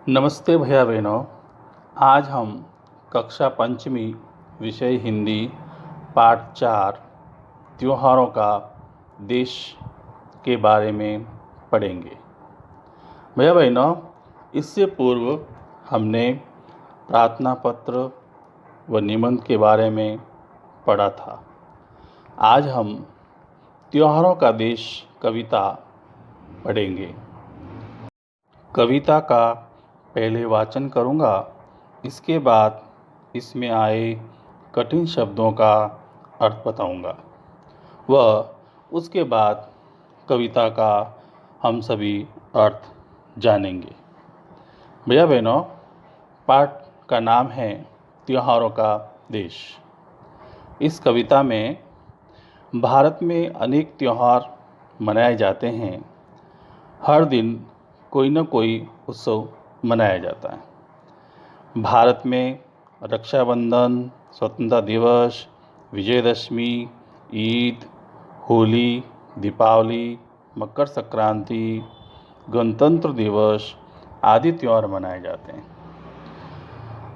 नमस्ते भैया बहनों। आज हम कक्षा पंचमी विषय हिंदी पाठ 4 त्योहारों का देश के बारे में पढ़ेंगे। भैया बहनों, इससे पूर्व हमने प्रार्थना पत्र व निबंध के बारे में पढ़ा था। आज हम त्योहारों का देश कविता पढ़ेंगे। कविता का पहले वाचन करूँगा, इसके बाद इसमें आए कठिन शब्दों का अर्थ बताऊँगा व उसके बाद कविता का हम सभी अर्थ जानेंगे। भैया बहनों, पाठ का नाम है त्योहारों का देश। इस कविता में भारत में अनेक त्यौहार मनाए जाते हैं। हर दिन कोई न कोई उत्सव मनाया जाता है। भारत में रक्षाबंधन, स्वतंत्रता दिवस, विजयदशमी, ईद, होली, दीपावली, मकर संक्रांति, गणतंत्र दिवस आदि त्यौहार मनाए जाते हैं।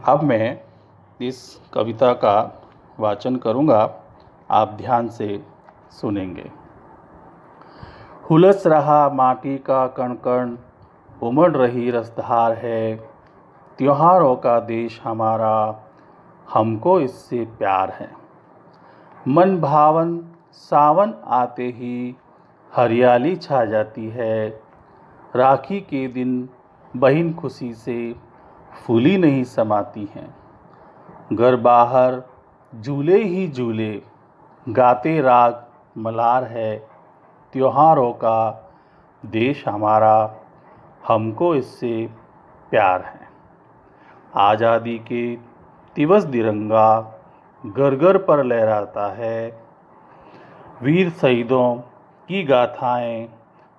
अब मैं इस कविता का वाचन करूँगा, आप ध्यान से सुनेंगे। हुलस रहा माटी का कण कण, उमड़ रही रसधार है। त्योहारों का देश हमारा, हमको इससे प्यार है। मन भावन सावन आते ही हरियाली छा जाती है। राखी के दिन बहिन खुशी से फूली नहीं समाती हैं। घर बाहर झूले ही झूले, गाते राग मल्हार है। त्योहारों का देश हमारा, हमको इससे प्यार है। आज़ादी के दिवस तिरंगा घर घर पर लहराता है। वीर शहीदों की गाथाएं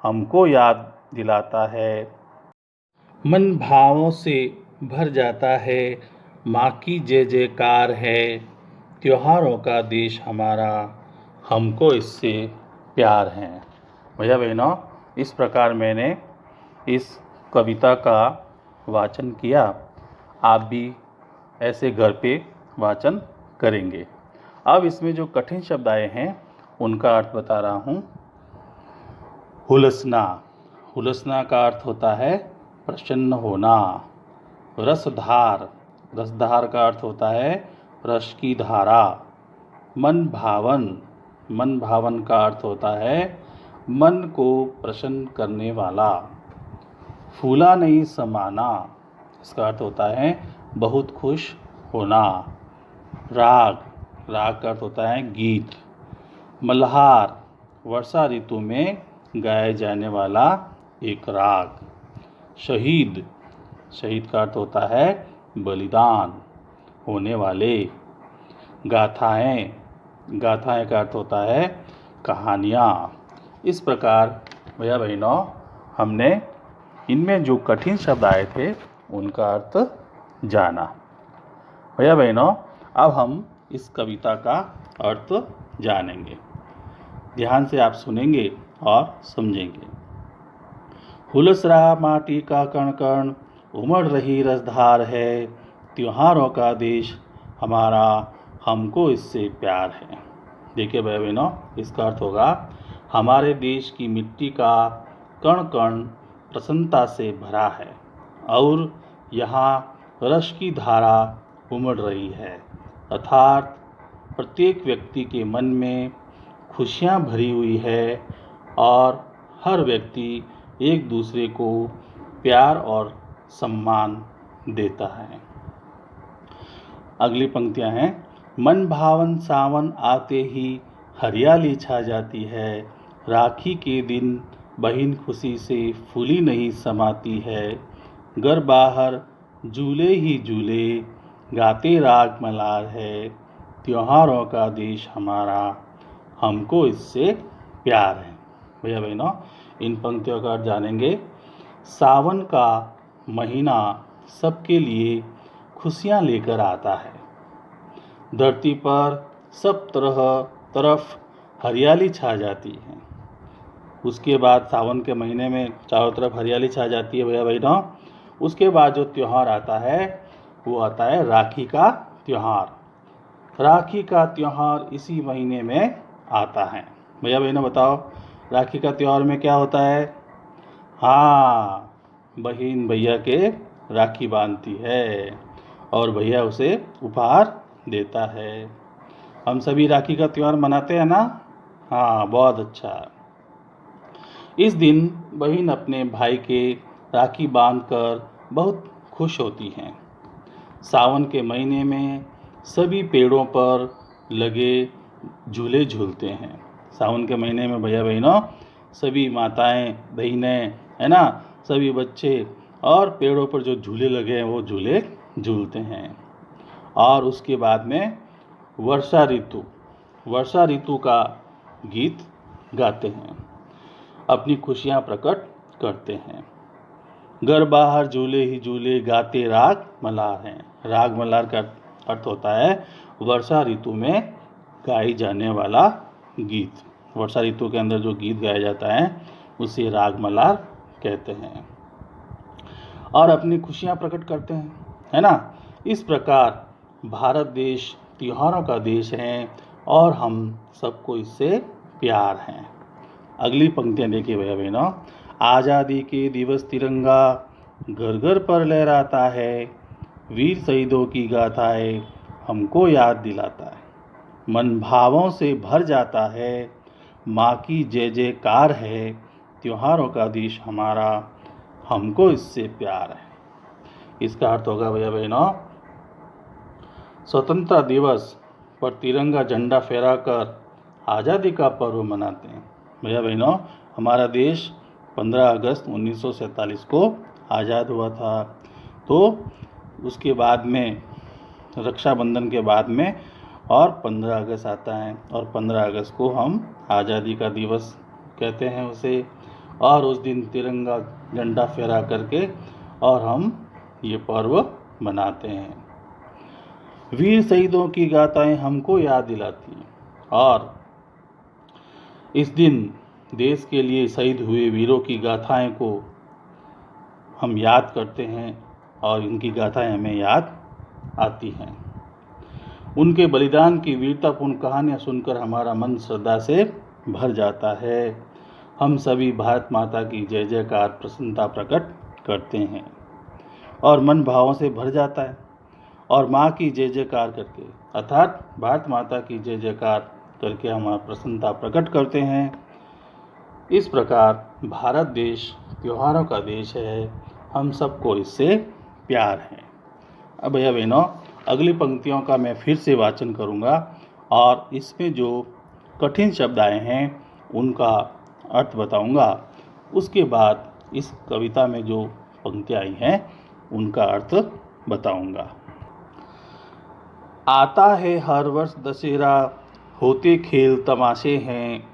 हमको याद दिलाता है। मन भावों से भर जाता है, माँ की जय जयकार है। त्योहारों का देश हमारा, हमको इससे प्यार है। भैया बहनों, इस प्रकार मैंने इस कविता का वाचन किया। आप भी ऐसे घर पे वाचन करेंगे। अब इसमें जो कठिन शब्द आए हैं उनका अर्थ बता रहा हूँ। हुलसना, हुलसना का अर्थ होता है प्रसन्न होना। रसधार, रसधार का अर्थ होता है रस की धारा। मन भावन, मन भावन का अर्थ होता है मन को प्रसन्न करने वाला। फूला नहीं समाना, इसका अर्थ होता है बहुत खुश होना। राग, राग का अर्थ होता है गीत। मल्हार, वर्षा ऋतु में गाया जाने वाला एक राग। शहीद, शहीद का अर्थ होता है बलिदान होने वाले। गाथाएं, गाथाएं का अर्थ होता है कहानियाँ। इस प्रकार भैया बहनों, हमने इनमें जो कठिन शब्द आए थे उनका अर्थ जाना। भैया बहनों, अब हम इस कविता का अर्थ जानेंगे। ध्यान से आप सुनेंगे और समझेंगे। हुलस रहा माटी का कण कण, उमड़ रही रसधार है। त्योहारों का देश हमारा, हमको इससे प्यार है। देखिए भैया बहनों, इसका अर्थ होगा हमारे देश की मिट्टी का कण कण प्रसन्नता से भरा है और यहाँ रस की धारा उमड़ रही है। अर्थात प्रत्येक व्यक्ति के मन में खुशियाँ भरी हुई है और हर व्यक्ति एक दूसरे को प्यार और सम्मान देता है। अगली पंक्तियाँ हैं। मन भावन सावन आते ही हरियाली छा जाती है। राखी के दिन बहिन खुशी से फूली नहीं समाती है। घर बाहर झूले ही झूले, गाते राग मल्हार है। त्योहारों का देश हमारा, हमको इससे प्यार है। भैया बहनों, इन पंक्तियों का अर्थ जानेंगे। सावन का महीना सबके लिए खुशियाँ लेकर आता है। धरती पर सब तरफ हरियाली छा जाती है। उसके बाद सावन के महीने में चारों तरफ हरियाली छा जाती है भैया बहनों। उसके बाद जो त्यौहार आता है वो आता है राखी का त्यौहार। राखी का त्यौहार इसी महीने में आता है। भैया बहनों बताओ, राखी का त्यौहार में क्या होता है? हाँ, बहन भैया के राखी बांधती है और भैया उसे उपहार देता है। हम सभी राखी का त्यौहार मनाते हैं ना? हाँ, बहुत अच्छा। इस दिन बहन अपने भाई के राखी बांधकर बहुत खुश होती हैं। सावन के महीने में सभी पेड़ों पर लगे झूले झूलते हैं। सावन के महीने में भैया बहनों सभी माताएं बहनें है ना, सभी बच्चे और पेड़ों पर जो झूले लगे हैं वो झूले झूलते हैं। और उसके बाद में वर्षा ऋतु का गीत गाते हैं, अपनी खुशियाँ प्रकट करते हैं। घर बाहर झूले ही झूले गाते राग मल्हार हैं। राग मल्हार का अर्थ होता है वर्षा ऋतु में गाई जाने वाला गीत। वर्षा ऋतु के अंदर जो गीत गाया जाता है उसे राग मल्हार कहते हैं और अपनी खुशियाँ प्रकट करते हैं, है ना। इस प्रकार भारत देश त्योहारों का देश है और हम सबको इससे प्यार है। अगली पंक्तियाँ देखिए भैया बहनों। आज़ादी के दिवस तिरंगा घर घर पर लहराता है, वीर शहीदों की गाथाएं हमको याद दिलाता है। मन भावों से भर जाता है, माँ की जय जयकार है, त्योहारों का देश हमारा हमको इससे प्यार है। इसका अर्थ होगा भैया बहनों, स्वतंत्रता दिवस पर तिरंगा झंडा फहराकर आज़ादी का पर्व मनाते हैं। भैया बहनों हमारा देश 15 अगस्त 1947 को आज़ाद हुआ था। तो उसके बाद में रक्षाबंधन के बाद में और 15 अगस्त आता है और 15 अगस्त को हम आज़ादी का दिवस कहते हैं उसे। और उस दिन तिरंगा झंडा फहरा करके और हम ये पर्व मनाते हैं। वीर शहीदों की गाथाएं हमको याद दिलाती हैं और इस दिन देश के लिए शहीद हुए वीरों की गाथाएं को हम याद करते हैं और इनकी गाथाएं हमें याद आती हैं। उनके बलिदान की वीरतापूर्ण कहानियां सुनकर हमारा मन श्रद्धा से भर जाता है। हम सभी भारत माता की जय जयकार प्रसन्नता प्रकट करते हैं और मन भावों से भर जाता है और माँ की जय जयकार करके अर्थात भारत माता की जय जयकार करके हम प्रसन्नता प्रकट करते हैं। इस प्रकार भारत देश त्योहारों का देश है, हम सबको इससे प्यार है। अब भैया बहनों अगली पंक्तियों का मैं फिर से वाचन करूँगा और इसमें जो कठिन शब्द आए हैं उनका अर्थ बताऊँगा। उसके बाद इस कविता में जो पंक्तियाँ आई हैं उनका अर्थ बताऊँगा। आता है हर वर्ष दशहरा, होते खेल तमाशे हैं,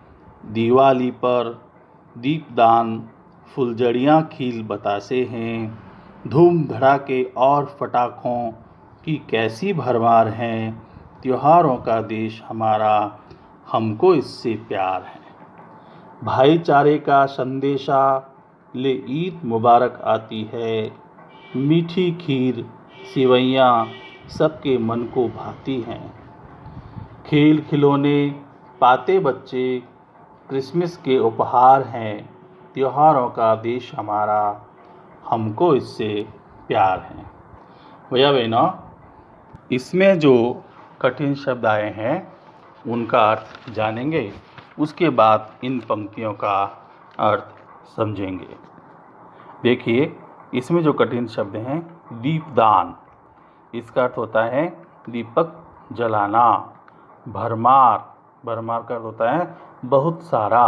दिवाली पर दीपदान फुलझड़ियाँ खिल बतासे हैं, धूम धड़ाके और पटाखों की कैसी भरमार है, त्योहारों का देश हमारा हमको इससे प्यार है। भाईचारे का संदेशा ले ईद मुबारक आती है, मीठी खीर सिवैयाँ सबके मन को भाती हैं, खेल खिलौने पाते बच्चे क्रिसमस के उपहार हैं, त्योहारों का देश हमारा हमको इससे प्यार है। भैया बहनों इसमें जो कठिन शब्द आए हैं उनका अर्थ जानेंगे, उसके बाद इन पंक्तियों का अर्थ समझेंगे। देखिए इसमें जो कठिन शब्द हैं, दीपदान, इसका अर्थ होता है दीपक जलाना। भरमार, भरमार का अर्थ होता है बहुत सारा।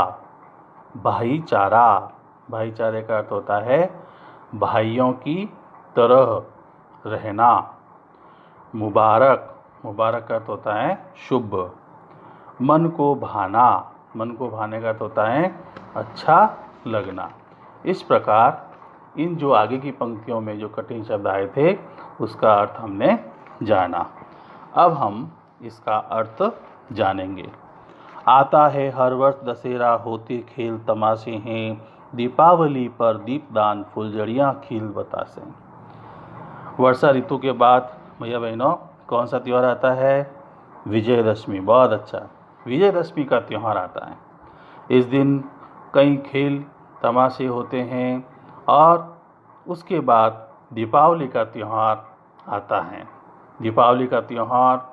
भाईचारा, भाईचारे का अर्थ होता है भाइयों की तरह रहना। मुबारक, मुबारक का अर्थ होता है शुभ। मन को भाना, मन को भाने का अर्थ होता है अच्छा लगना। इस प्रकार इन जो आगे की पंक्तियों में जो कठिन शब्द आए थे उसका अर्थ हमने जाना। अब हम इसका अर्थ जानेंगे। आता है हर वर्ष दशहरा, होते खेल तमाशे हैं, दीपावली पर दीपदान फुलझड़ियाँ खिल बतासे। वर्षा ऋतु के बाद भैया बहनों कौन सा त्यौहार आता है? विजयदशमी। बहुत अच्छा, विजयदशमी का त्यौहार आता है। इस दिन कई खेल तमाशे होते हैं और उसके बाद दीपावली का त्यौहार आता है। दीपावली का त्यौहार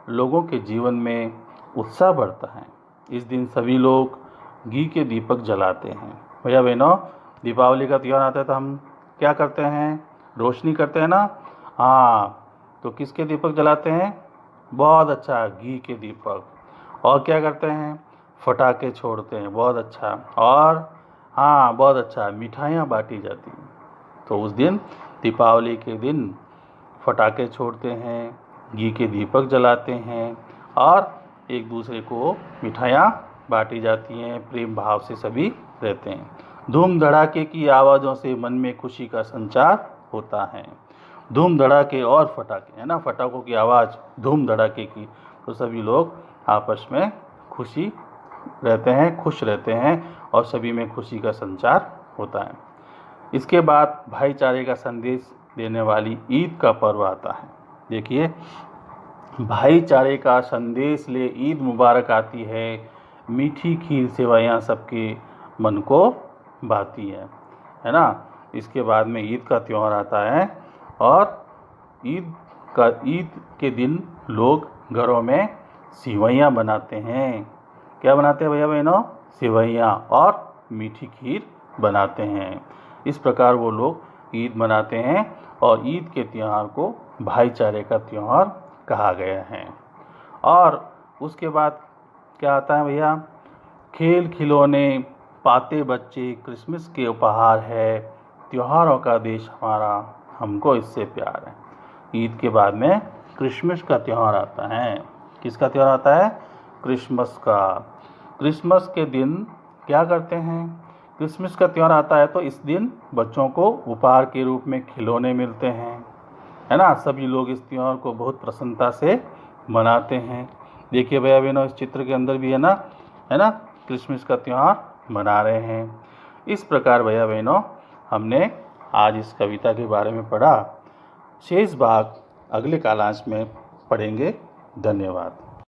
लोगों के जीवन में उत्साह बढ़ता है। इस दिन सभी लोग घी के दीपक जलाते हैं। भैया बहनों दीपावली का त्यौहार आता है तो हम क्या करते हैं? रोशनी करते हैं ना। हाँ, तो किसके दीपक जलाते हैं? बहुत अच्छा, घी के दीपक। और क्या करते हैं? फटाके छोड़ते हैं। बहुत अच्छा। और हाँ, बहुत अच्छा, मिठाइयाँ बांटी जाती हैं। तो उस दिन दीपावली के दिन फटाके छोड़ते हैं, घी के दीपक जलाते हैं और एक दूसरे को मिठाइयाँ बांटी जाती हैं। प्रेम भाव से सभी रहते हैं। धूम धड़ाके की आवाज़ों से मन में खुशी का संचार होता है। धूम धड़ाके और फटाके, है ना, फटाकों की आवाज़ धूम धड़ाके की, तो सभी लोग आपस में खुशी रहते हैं, खुश रहते हैं और सभी में खुशी का संचार होता है। इसके बाद भाईचारे का संदेश देने वाली ईद का पर्व आता है। देखिए, भाईचारे का संदेश ले ईद मुबारक आती है। मीठी खीर सेवइयाँ सबके मन को भाती है ना। इसके बाद में ईद का त्यौहार आता है और ईद के दिन लोग घरों में सेवइयाँ बनाते हैं। क्या बनाते हैं भैया बहनों? सेवइयाँ और मीठी खीर बनाते हैं। इस प्रकार वो लोग ईद मनाते हैं और ईद के त्यौहार को भाईचारे का त्यौहार कहा गया है। और उसके बाद क्या आता है भैया? खेल खिलौने पाते बच्चे क्रिसमस के उपहार है। त्योहारों का देश हमारा, हमको इससे प्यार है। ईद के बाद में क्रिसमस का त्यौहार आता है। किसका त्यौहार आता है? क्रिसमस का। क्रिसमस के दिन क्या करते हैं? क्रिसमस का त्यौहार आता है तो इस दिन बच्चों को उपहार के रूप में खिलौने मिलते हैं, है ना। सभी लोग इस त्यौहार को बहुत प्रसन्नता से मनाते हैं। देखिए भैया बहनों, इस चित्र के अंदर भी है ना, क्रिसमस का त्यौहार मना रहे हैं। इस प्रकार भैया बहनों हमने आज इस कविता के बारे में पढ़ा। शेष भाग अगले कालांश में पढ़ेंगे। धन्यवाद।